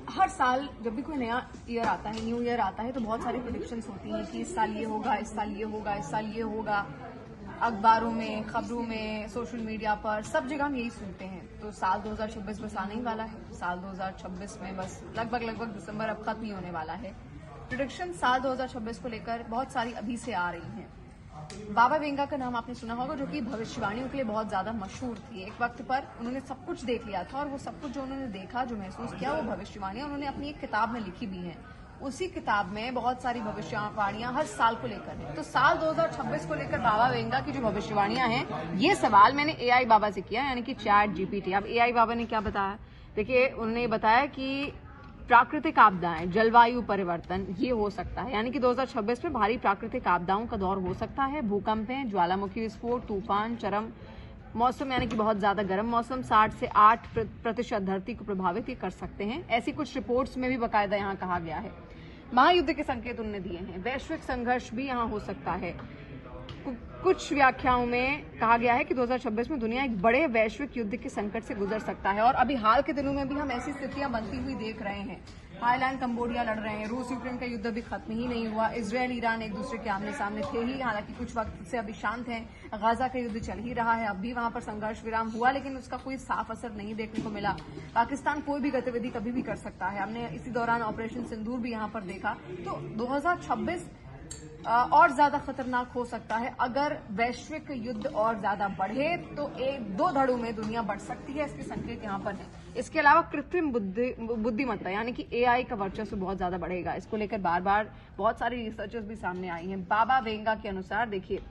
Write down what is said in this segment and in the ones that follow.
हर साल जब भी कोई नया ईयर आता है, न्यू ईयर आता है, तो बहुत सारी प्रेडिक्शंस होती हैं कि इस साल ये होगा, इस साल ये होगा, इस साल ये होगा। अखबारों में, खबरों में, सोशल मीडिया पर, सब जगह हम यही सुनते हैं। तो साल 2026 बस आने ही वाला है। साल 2026 में बस लगभग दिसंबर अब खत्म ही होने वाला है। प्रेडिक्शन साल 2026 को लेकर बहुत सारी अभी से आ रही हैं। बाबा वेंगा का नाम आपने सुना होगा, जो कि भविष्यवाणियों के लिए बहुत ज्यादा मशहूर थी। एक वक्त पर उन्होंने सब कुछ देख लिया था और वो सब कुछ जो उन्होंने देखा, जो महसूस किया, वो भविष्यवाणियां उन्होंने अपनी एक किताब में लिखी भी हैं। उसी किताब में बहुत सारी भविष्यवाणियां हर साल को लेकर है। तो साल 2026 को लेकर बाबा वेंगा की जो भविष्यवाणियां हैं, ये सवाल मैंने एआई बाबा से किया, यानी कि चैट जीपीटी। अब एआई बाबा ने क्या बताया, देखिए उन्होंने बताया कि प्राकृतिक आपदाएं, जलवायु परिवर्तन, ये हो सकता है, यानी कि 2026 में भारी प्राकृतिक आपदाओं का दौर हो सकता है। भूकंपें, ज्वालामुखी विस्फोट, तूफान, चरम मौसम यानी कि बहुत ज्यादा गर्म मौसम 60 से 8% धरती को प्रभावित ये कर सकते हैं। ऐसी कुछ रिपोर्ट्स में भी बाकायदा यहाँ कहा गया है। महायुद्ध के संकेत उन्होंने दिए हैं। वैश्विक संघर्ष भी यहाँ हो सकता है। कुछ व्याख्याओं में कहा गया है कि 2026 में दुनिया एक बड़े वैश्विक युद्ध के संकट से गुजर सकता है। और अभी हाल के दिनों में भी हम ऐसी स्थितियां बनती हुई देख रहे हैं। थाईलैंड, कंबोडिया लड़ रहे हैं। रूस यूक्रेन का युद्ध अभी खत्म ही नहीं हुआ। इजरायल, ईरान एक दूसरे के आमने सामने थे ही, हालांकि कुछ वक्त से अभी शांत हैं। गाजा का युद्ध चल ही रहा है। अब भी वहां पर संघर्ष विराम हुआ, लेकिन उसका कोई साफ असर नहीं देखने को मिला। पाकिस्तान कोई भी गतिविधि कभी भी कर सकता है। हमने इसी दौरान ऑपरेशन सिंदूर भी यहां पर देखा। तो 2026 और ज्यादा खतरनाक हो सकता है। अगर वैश्विक युद्ध और ज्यादा बढ़े तो एक दो धड़ों में दुनिया बढ़ सकती है। इसके संकेत यहाँ पर हैं। इसके अलावा कृत्रिम बुद्धिमत्ता यानी कि एआई का वर्चस्व बहुत ज्यादा बढ़ेगा। इसको लेकर बार बार बहुत सारी रिसर्चर्स भी सामने आई हैं। बाबा वेंगा के अनुसार देखिए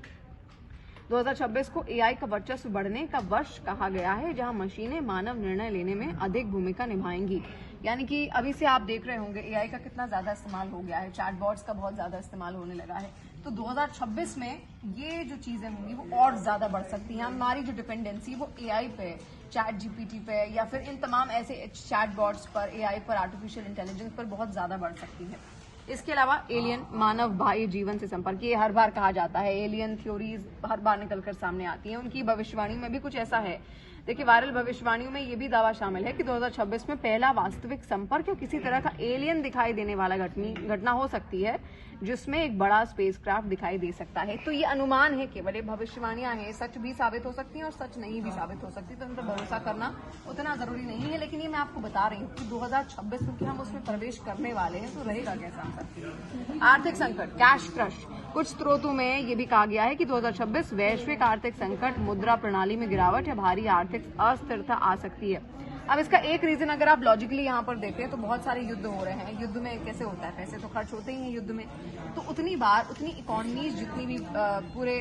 2026 को एआई का वर्चस्व बढ़ने का वर्ष कहा गया है, जहां मशीनें मानव निर्णय लेने में अधिक भूमिका निभाएंगी। यानी कि अभी से आप देख रहे होंगे एआई का कितना ज्यादा इस्तेमाल हो गया है। चैटबॉट्स का बहुत ज्यादा इस्तेमाल होने लगा है। तो 2026 में ये जो चीजें होंगी वो और ज्यादा बढ़ सकती हैं। हमारी जो डिपेंडेंसी वो एआई पे, चैट जीपीटी पे, या फिर इन तमाम ऐसे चैटबॉट्स पर, एआई पर, आर्टिफिशियल इंटेलिजेंस पर बहुत ज्यादा बढ़ सकती है। इसके अलावा एलियन, मानव बाह्य जीवन से संपर्क, ये हर बार कहा जाता है। एलियन थ्योरीज हर बार निकलकर सामने आती हैं। उनकी भविष्यवाणी में भी कुछ ऐसा है। देखिए वायरल भविष्यवाणियों में ये भी दावा शामिल है कि 2026 में पहला वास्तविक संपर्क या किसी तरह का एलियन दिखाई देने वाला घटना हो सकती है, जिसमें एक बड़ा स्पेसक्राफ्ट दिखाई दे सकता है। तो ये अनुमान है, केवल ये भविष्यवाणियां हैं। सच भी साबित हो सकती हैं और सच नहीं भी साबित हो सकती, तो उन पर भरोसा करना उतना जरूरी नहीं है। लेकिन ये मैं आपको बता रही हूँ कि 2026 क्योंकि हम उसमें प्रवेश करने वाले हैं, तो रहेगा कैसा आंसर। आर्थिक संकट, कैश क्रश। कुछ स्रोतों में ये भी कहा गया है कि 2026 वैश्विक आर्थिक संकट, मुद्रा प्रणाली में गिरावट या भारी आर्थिक अस्थिरता आ सकती है। अब इसका एक रीजन अगर आप लॉजिकली यहाँ पर देखें तो बहुत सारे युद्ध हो रहे हैं। युद्ध में कैसे होता है, पैसे तो खर्च होते ही हैं युद्ध में। तो उतनी बार उतनी इकोनॉमीज जितनी भी पूरे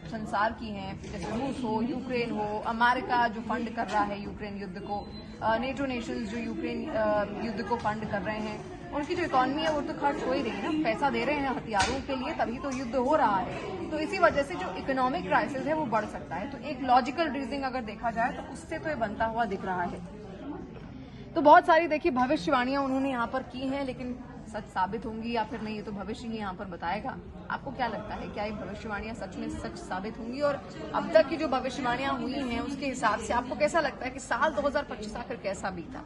संसार की हैं, जैसे रूस हो, यूक्रेन हो, अमेरिका जो फंड कर रहा है यूक्रेन युद्ध को, नेटो नेशंस जो यूक्रेन युद्ध को फंड कर रहे हैं, उनकी जो इकोनॉमी है वो तो खर्च हो ही रही है ना। पैसा दे रहे हैं हथियारों के लिए, तभी तो युद्ध हो रहा है। तो इसी वजह से जो इकोनॉमिक क्राइसिस है वो बढ़ सकता है। तो एक लॉजिकल रीजनिंग अगर देखा जाए तो उससे तो ये बनता हुआ दिख रहा है। तो बहुत सारी देखिए भविष्यवाणियां उन्होंने यहाँ पर की हैं, लेकिन सच साबित होंगी या फिर नहीं, ये तो भविष्य ही यहाँ पर बताएगा। आपको क्या लगता है, क्या ये भविष्यवाणियां सच में सच साबित होंगी? और अब तक की जो भविष्यवाणियां हुई हैं उसके हिसाब से आपको कैसा लगता है कि साल 2025 आखिर कैसा बीता?